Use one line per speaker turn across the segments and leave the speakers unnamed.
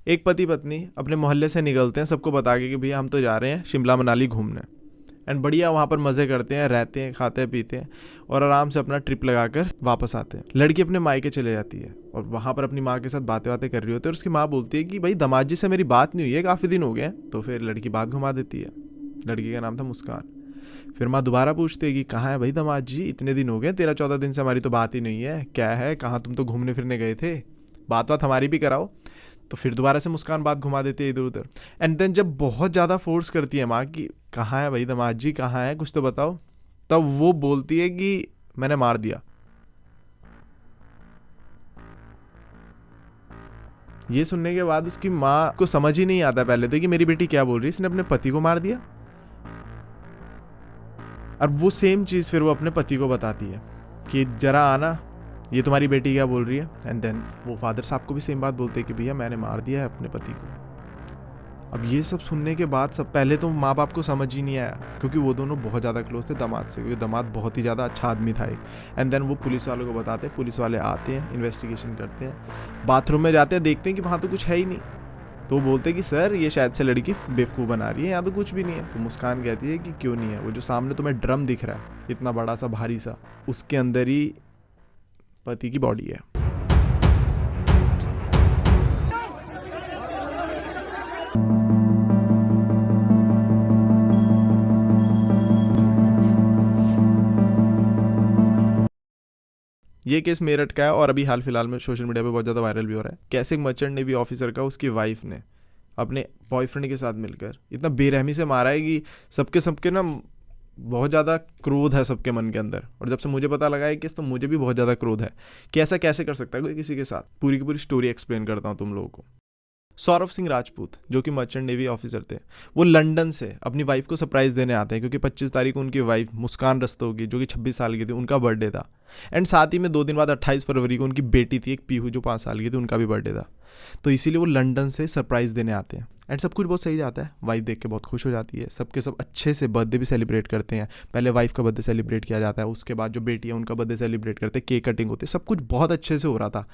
एक पति पत्नी अपने मोहल्ले से निकलते हैं सबको बता के कि भैया हम तो जा रहे हैं शिमला मनाली घूमने, एंड बढ़िया वहाँ पर मज़े करते हैं, रहते हैं, खाते हैं, पीते हैं और आराम से अपना ट्रिप लगाकर वापस आते हैं। लड़की अपने मायके चले जाती है और वहाँ पर अपनी माँ के साथ बातें कर रही होती है और उसकी माँ बोलती है कि भाई दामाद जी से मेरी बात नहीं हुई है, काफ़ी दिन हो गए। तो फिर लड़की बात घुमा देती है। लड़की का नाम था मुस्कान। फिर माँ दोबारा पूछती है कि कहाँ है भाई दामाद जी, इतने दिन हो गए, 13-14 दिन से हमारी तो बात ही नहीं है, क्या है, कहाँ, तुम तो घूमने फिरने गए थे, बात हमारी भी कराओ। तो फिर दोबारा से मुस्कान बात घुमा देती है इधर उधर। एंड देन जब बहुत ज़्यादा फोर्स करती है माँ कि कहाँ है भाई दामाद जी, कहाँ है, कुछ तो बताओ, तब वो बोलती है कि मैंने मार दिया। ये सुनने के बाद उसकी माँ को समझ ही नहीं आता पहले तो कि मेरी बेटी क्या बोल रही है, इसने अपने पति को मार दिया। और वो सेम चीज़ फिर वो अपने पति को बताती है कि जरा आना, ये तुम्हारी बेटी क्या बोल रही है। एंड देन वो फादर साहब को भी सेम बात बोलते हैं कि भैया मैंने मार दिया है अपने पति को। अब ये सब सुनने के बाद सब पहले तो माँ बाप को समझ ही नहीं आया, क्योंकि वो दोनों बहुत ज़्यादा क्लोज थे दामाद से, क्योंकि दामाद बहुत ही ज़्यादा अच्छा आदमी था एक। एंड देन वो पुलिस वालों को बताते हैं, पुलिस वाले आते हैं, इन्वेस्टिगेशन करते हैं, बाथरूम में जाते हैं, देखते हैं कि वहाँ तो कुछ है ही नहीं। तो बोलते हैं कि सर ये शायद से लड़की बेवकूफ़ बना रही है, यहाँ तो कुछ भी नहीं है। तो मुस्कान कहती है कि क्यों नहीं है, वो जो सामने तुम्हें ड्रम दिख रहा है इतना बड़ा सा भारी सा, उसके अंदर ही पति की बॉडी है। ये केस मेरठ का है और अभी हाल फिलहाल में सोशल मीडिया पे बहुत ज़्यादा वायरल भी हो रहा है। कैसे एक मर्चेंट नेवी ऑफिसर का उसकी वाइफ ने अपने बॉयफ्रेंड के साथ मिलकर इतना बेरहमी से मारा है कि सबके ना बहुत ज़्यादा क्रोध है सबके मन के अंदर। और जब से मुझे पता लगा है केस तो मुझे भी बहुत ज़्यादा क्रोध है कि ऐसा कैसे कर सकता है कोई किसी के साथ। पूरी की पूरी स्टोरी एक्सप्लेन करता हूँ तुम लोगों को। सौरभ सिंह राजपूत जो कि मर्चेंट नेवी ऑफिसर थे, वो लंदन से अपनी वाइफ को सरप्राइज़ देने आते हैं, क्योंकि 25 तारीख को उनकी वाइफ मुस्कान रस्तोगी जो कि 26 साल की थी, उनका बर्थडे था। एंड साथ ही में 2 दिन बाद 28 फरवरी को उनकी बेटी थी एक पीहू जो 5 साल की थी, उनका भी बर्थडे था। तो इसीलिए वो लंदन से सरप्राइज़ देने आते हैं। एंड सब कुछ बहुत सही जाता है, वाइफ देख के बहुत खुश हो जाती है, सबके सब अच्छे से बर्थडे भी सेलिब्रेट करते हैं। पहले वाइफ का बर्थडे सेलिब्रेट किया जाता है, उसके बाद जो बेटी है उनका बर्थडे सेलिब्रेट करते हैं, केक कटिंग होती है, सब कुछ बहुत अच्छे से हो रहा था।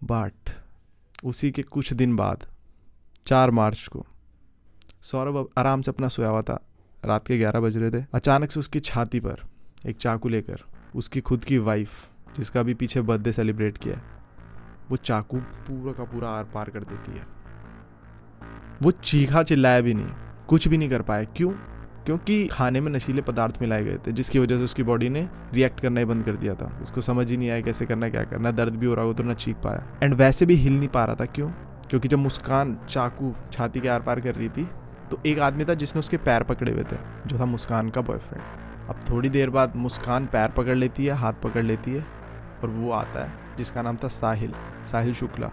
बट उसी के कुछ दिन बाद 4 मार्च को सौरभ आराम से अपना सोया हुआ था, रात के 11 बज रहे थे। अचानक से उसकी छाती पर एक चाकू लेकर उसकी खुद की वाइफ, जिसका भी पीछे बर्थडे सेलिब्रेट किया, वो चाकू पूरा का पूरा आर पार कर देती है। वो चीखा चिल्लाया भी नहीं, कुछ भी नहीं कर पाया। क्यों? क्योंकि खाने में नशीले पदार्थ मिलाए गए थे, जिसकी वजह से उसकी बॉडी ने रिएक्ट करना ही बंद कर दिया था। उसको समझ ही नहीं आया कैसे करना, क्या करना, दर्द भी हो रहा हो तो ना चीख पाया। एंड वैसे भी हिल नहीं पा रहा था। क्यों? क्योंकि जब मुस्कान चाकू छाती के आर पार कर रही थी तो एक आदमी था जिसने उसके पैर पकड़े हुए थे, जो था मुस्कान का बॉयफ्रेंड। अब थोड़ी देर बाद मुस्कान पैर पकड़ लेती है, हाथ पकड़ लेती है, और वो आता है जिसका नाम था साहिल शुक्ला।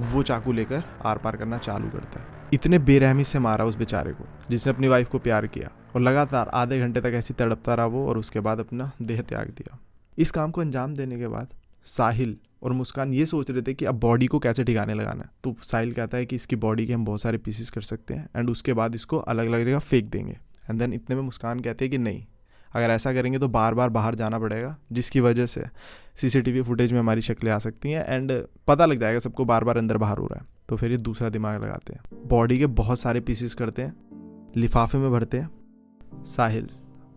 वो चाकू लेकर आर पार करना चालू करता है। इतने बेरहमी से मारा उस बेचारे को जिसने अपनी वाइफ को प्यार किया, और लगातार आधे घंटे तक ऐसी तड़पता रहा वो, और उसके बाद अपना देह त्याग दिया। इस काम को अंजाम देने के बाद साहिल और मुस्कान ये सोच रहे थे कि अब बॉडी को कैसे ठिकाने लगाना है। तो साहिल कहता है कि इसकी बॉडी के हम बहुत सारे पीसेस कर सकते हैं एंड उसके बाद इसको अलग अलग जगह फेंक देंगे। एंड देन इतने में मुस्कान कहते हैं कि नहीं, अगर ऐसा करेंगे तो बार बार बाहर जाना पड़ेगा, जिसकी वजह से सीसीटीवी फुटेज में हमारी शक्लें आ सकती हैं एंड पता लग जाएगा सबको बार बार अंदर बाहर हो रहा है। तो फिर ये दूसरा दिमाग लगाते हैं, बॉडी के बहुत सारे पीसेस करते हैं, लिफाफे में भरते हैं। साहिल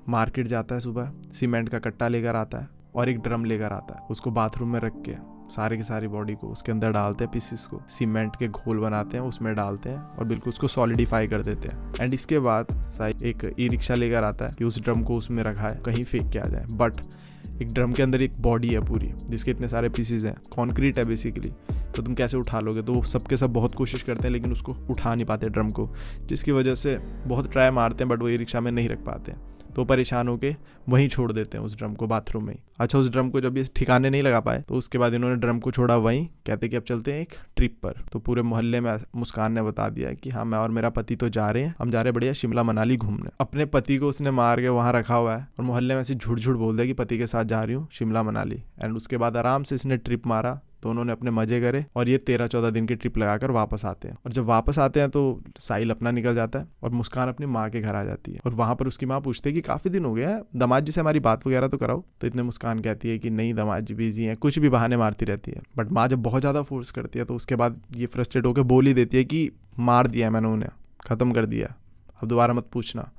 मार्केट जाता है, सुबह सीमेंट का कट्टा लेकर आता है और एक ड्रम लेकर आता है। उसको बाथरूम में रख के सारे की सारी बॉडी को उसके अंदर डालते हैं, पीसेस को सीमेंट के घोल बनाते हैं, उसमें डालते हैं और बिल्कुल उसको सॉलिडिफाई कर देते हैं। एंड इसके बाद साहिल एक ई रिक्शा लेकर आता है कि उस ड्रम को उसमें रखा है, कहीं फेंक के आ जाए। बट एक ड्रम के अंदर एक बॉडी है पूरी, जिसके इतने सारे पीसेस हैं, कॉन्क्रीट है बेसिकली, तो तुम कैसे उठा लोगे? तो सबके सब बहुत कोशिश करते हैं लेकिन उसको उठा नहीं पाते ड्रम को, जिसकी वजह से बहुत ट्राई मारते हैं बट वो ई रिक्शा में नहीं रख पाते। तो परेशान होके वहीं छोड़ देते हैं उस ड्रम को, बाथरूम में ही। अच्छा, उस ड्रम को जब ये ठिकाने नहीं लगा पाए तो उसके बाद इन्होंने ड्रम को छोड़ा वहीं, कहते कि अब चलते हैं एक ट्रिप पर। तो पूरे मोहल्ले में मुस्कान ने बता दिया कि हाँ, मैं और मेरा पति तो जा रहे हैं, हम जा रहे हैं बढ़िया शिमला मनाली घूमने। अपने पति को उसने मार के वहाँ रखा हुआ है और मोहल्ले में ऐसे झूठ झूठ बोल दिया कि पति के साथ जा रही हूँ शिमला मनाली। एंड उसके बाद आराम से इसने ट्रिप मारा दोनों ने अपने मजे करे और ये 13-14 दिन की ट्रिप लगाकर वापस आते हैं। और जब वापस आते हैं तो साहिल अपना निकल जाता है और मुस्कान अपनी माँ के घर आ जाती है। और वहाँ पर उसकी माँ पूछती है कि काफ़ी दिन हो गया है, दामाद जी से हमारी बात वगैरह तो कराओ। तो इतने मुस्कान कहती है कि नहीं, दामाद जी बिजी हैं, कुछ भी बहाने मारती रहती है। बट माँ जब बहुत ज़्यादा फोर्स करती है तो उसके बाद ये फ्रस्ट्रेट होकर बोल ही देती है कि मार दिया मैंने उन्हें, ख़त्म कर दिया, अब दोबारा मत पूछना।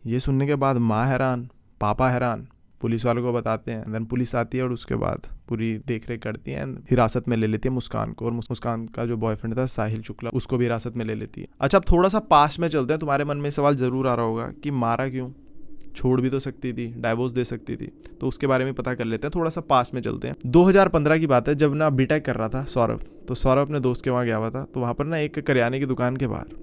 ये सुनने के बाद माँ हैरान, पापा हैरान, पुलिस वालों को बताते हैं। देन पुलिस आती है और उसके बाद पूरी देख रेख करती है, हिरासत में ले लेती है मुस्कान को। और मुस्कान का जो बॉयफ्रेंड था साहिल शुक्ला, उसको भी हिरासत में ले लेती है। अच्छा, अब थोड़ा सा पास में चलते हैं। तुम्हारे मन में सवाल जरूर आ रहा होगा कि मारा क्यों, छोड़ भी तो सकती थी, डाइवोर्स दे सकती थी। तो उसके बारे में पता कर लेते हैं, थोड़ा सा पास में चलते हैं। 2015 की बात है, जब ना बीटेक कर रहा था सौरभ। तो सौरभ अपने दोस्त के वहाँ गया हुआ था। तो वहाँ पर ना एक करियाने की दुकान के बाहर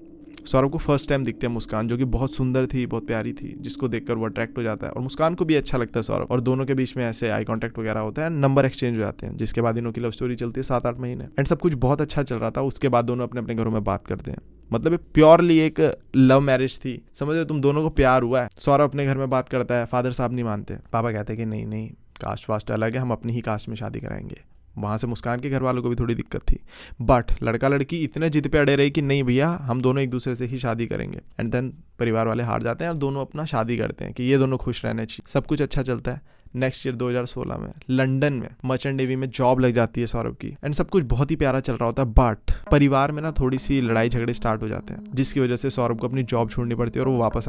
सौरभ को फर्स्ट टाइम दिखते हैं मुस्कान, जो कि बहुत सुंदर थी, बहुत प्यारी थी, जिसको देखकर वो अट्रैक्ट हो जाता है। और मुस्कान को भी अच्छा लगता है सौरभ, और दोनों के बीच में ऐसे आई कांटेक्ट वगैरह होता है, नंबर एक्सचेंज हो जाते हैं। जिसके बाद इनों की लव स्टोरी चलती है 7-8 महीने एंड सब कुछ बहुत अच्छा चल रहा था। उसके बाद दोनों अपने अपने घरों में बात करते हैं। मतलब प्योरली एक लव मैरिज थी, समझ रहे, तुम दोनों को प्यार हुआ है। सौरभ अपने घर में बात करता है, फादर साहब नहीं मानते, पापा कहते हैं कि नहीं नहीं, कास्ट वास्ट अलग है, हम अपनी ही कास्ट में शादी कराएंगे। वहाँ से मुस्कान के घर वालों को भी थोड़ी दिक्कत थी। बट लड़का लड़की इतने जिद पे अड़े रहे कि नहीं भैया, हम दोनों एक दूसरे से ही शादी करेंगे। एंड देन परिवार वाले हार जाते हैं और दोनों अपना शादी करते हैं कि ये दोनों खुश रहने चाहिए। सब कुछ अच्छा चलता है। नेक्स्ट ईयर 2016 में लंदन में मर्चेंट नेवी में जॉब लग जाती है सौरभ की एंड सब कुछ बहुत ही प्यारा चल रहा होता है। बट परिवार में ना थोड़ी सी लड़ाई झगड़े स्टार्ट हो जाते हैं, जिसकी वजह से सौरभ को अपनी जॉब छोड़नी पड़ती है और वो वापस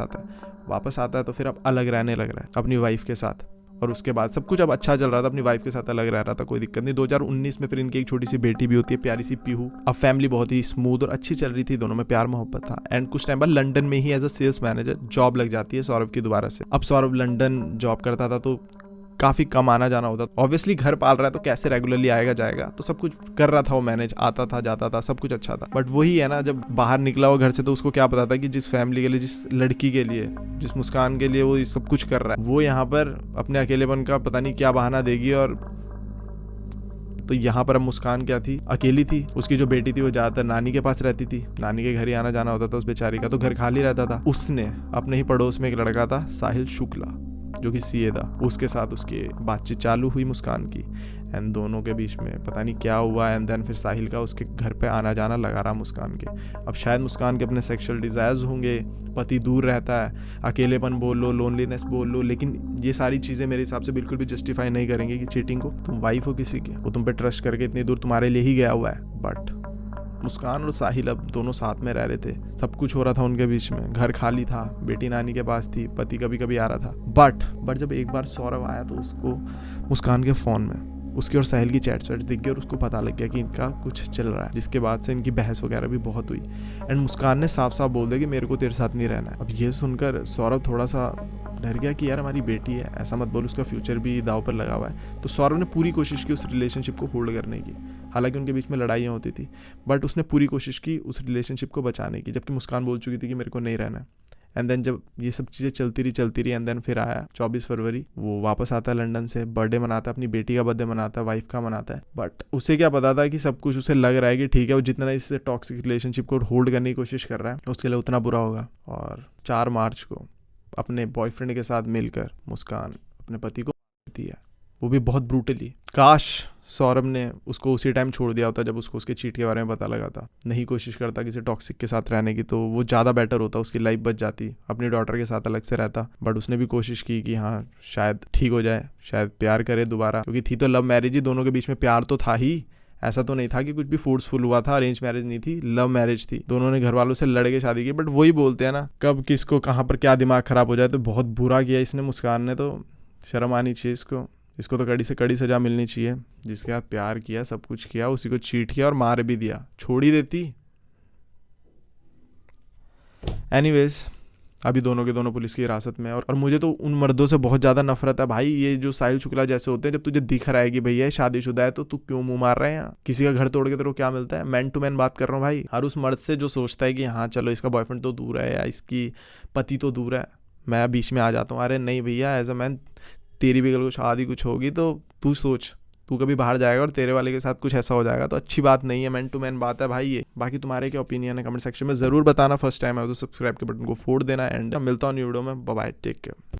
आता है। तो फिर अब अलग रहने लग रहा है अपनी वाइफ के साथ। और उसके बाद सब कुछ अब अच्छा चल रहा था, अपनी वाइफ के साथ अलग रह रहा था, कोई दिक्कत नहीं। 2019 में फिर इनकी एक छोटी सी बेटी भी होती है, प्यारी सी पीहू। अब फैमिली बहुत ही स्मूथ और अच्छी चल रही थी, दोनों में प्यार मोहब्बत था। एंड कुछ टाइम बाद लंदन में ही as a sales manager job लग जाती है सौरभ की दोबारा से। अब सौरभ लंदन जॉब करता था तो काफ़ी कम आना जाना होता था। ऑब्वियसली घर पाल रहा है तो कैसे रेगुलरली आएगा जाएगा, तो सब कुछ कर रहा था वो मैनेज, आता था जाता था, सब कुछ अच्छा था। बट वही है ना, जब बाहर निकला वो घर से तो उसको क्या पता था कि जिस फैमिली के लिए, जिस लड़की के लिए, जिस मुस्कान के लिए वो सब कुछ कर रहा है, वो यहाँ पर अपने अकेलेपन का पता नहीं क्या बहाना देगी। और तो यहाँ पर अब मुस्कान क्या थी, अकेली थी। उसकी जो बेटी थी वो ज़्यादातर नानी के पास रहती थी, नानी के घर ही आना जाना होता था उस बेचारी का, तो घर खाली रहता था। उसने अपने ही पड़ोस में एक लड़का था साहिल शुक्ला, जो कि सीए था, उसके साथ उसकी बातचीत चालू हुई मुस्कान की। एंड दोनों के बीच में पता नहीं क्या हुआ। एंड देन फिर साहिल का उसके घर पे आना जाना लगा रहा मुस्कान के। अब शायद मुस्कान के अपने सेक्सुअल डिज़ायर्स होंगे, पति दूर रहता है, अकेलेपन बोल लो, लोनलीनेस बोल लो, लेकिन ये सारी चीज़ें मेरे हिसाब से बिल्कुल भी जस्टिफाई नहीं करेंगे कि चीटिंग को। तुम वाइफ हो किसी की, वो तुम पे ट्रस्ट करके इतनी दूर तुम्हारे लिए ही गया हुआ है। बट मुस्कान और साहिल अब दोनों साथ में रह रहे थे, सब कुछ हो रहा था उनके बीच में, घर खाली था, बेटी नानी के पास थी, पति कभी कभी आ रहा था। बट जब एक बार सौरभ आया तो उसको मुस्कान के फ़ोन में उसकी और साहिल की चैट्स दिख गई और उसको पता लग गया कि इनका कुछ चल रहा है, जिसके बाद से इनकी बहस वगैरह भी बहुत हुई। एंड मुस्कान ने साफ साफ बोल दिया कि मेरे को तेरे साथ नहीं रहना है। अब ये सुनकर सौरभ थोड़ा सा डर गया कि यार हमारी बेटी है, ऐसा मत बोल, उसका फ्यूचर भी दाव पर लगा हुआ है। तो सौरभ ने पूरी कोशिश की उस रिलेशनशिप को होल्ड करने की। हालांकि उनके बीच में लड़ाइयाँ होती थी, बट उसने पूरी कोशिश की उस रिलेशनशिप को बचाने की, जबकि मुस्कान बोल चुकी थी कि मेरे को नहीं रहना है। एंड देन जब ये सब चीज़ें चलती रही एंड देन फिर आया 24 फरवरी, वो वापस आता है लंदन से, बर्थडे मनाता है, अपनी बेटी का बर्थडे मनाता है, वाइफ का मनाता है। बट उसे क्या पता था कि सब कुछ उसे लग रहा है कि ठीक है, वो जितना इस टॉक्सिक रिलेशनशिप को होल्ड करने की कोशिश कर रहा है उसके लिए उतना बुरा होगा। और 4 मार्च को अपने बॉयफ्रेंड के साथ मिलकर मुस्कान अपने पति को देती है, वो भी बहुत ब्रूटली। काश सौरभ ने उसको उसी टाइम छोड़ दिया होता जब उसको उसके चीट के बारे में पता लगा था। नहीं कोशिश करता किसी टॉक्सिक के साथ रहने की, तो वो ज़्यादा बेटर होता, उसकी लाइफ बच जाती, अपनी डॉटर के साथ अलग से रहता। बट उसने भी कोशिश की कि हाँ शायद ठीक हो जाए, शायद प्यार करे दोबारा, क्योंकि थी तो लव मैरिज ही, दोनों के बीच में प्यार तो था ही, ऐसा तो नहीं था कि कुछ भी फोर्सफुल हुआ था, अरेंज मैरिज नहीं थी, लव मैरिज थी। दोनों ने घर वालों से लड़ के शादी की। बट वही बोलते हैं ना, कब किसको कहाँ पर क्या दिमाग खराब हो जाए। तो बहुत बुरा किया इसने मुस्कान ने, तो शर्म आनी चाहिए इसको तो कड़ी से कड़ी सजा मिलनी चाहिए। जिसके साथ प्यार किया, सब कुछ किया, उसी को चीट किया और मार भी दिया, छोड़ ही देती। एनीवेज अभी दोनों के दोनों पुलिस की हिरासत में। और मुझे तो उन मर्दों से बहुत ज़्यादा नफरत है भाई, ये जो साहिल शुक्ला जैसे होते हैं, जब तुझे दिख रहा है कि भैया शादीशुदा है तो तू क्यों मुंह मार रहे हैं यहाँ, किसी का घर तोड़ के तेरे को क्या मिलता है। मैन टू मैन बात कर रहा हूँ भाई। हर उस मर्द से जो सोचता है कि हाँ चलो इसका बॉयफ्रेंड तो दूर है या इसकी पति तो दूर है, मैं बीच में आ जाता हूँ। अरे नहीं भैया, एज अ मैन तेरी भी कुछ शादी कुछ होगी तो तू सोच, तू कभी बाहर जाएगा और तेरे वाले के साथ कुछ ऐसा हो जाएगा तो अच्छी बात नहीं है। मैन टू मैन बात है भाई ये। बाकी तुम्हारे क्या ओपिनियन है कमेंट सेक्शन में ज़रूर बताना। फर्स्ट टाइम है तो सब्सक्राइब के बटन को फोड़ देना। एंड मिलता हूँ न्यू वीडियो में। Bye bye, take care.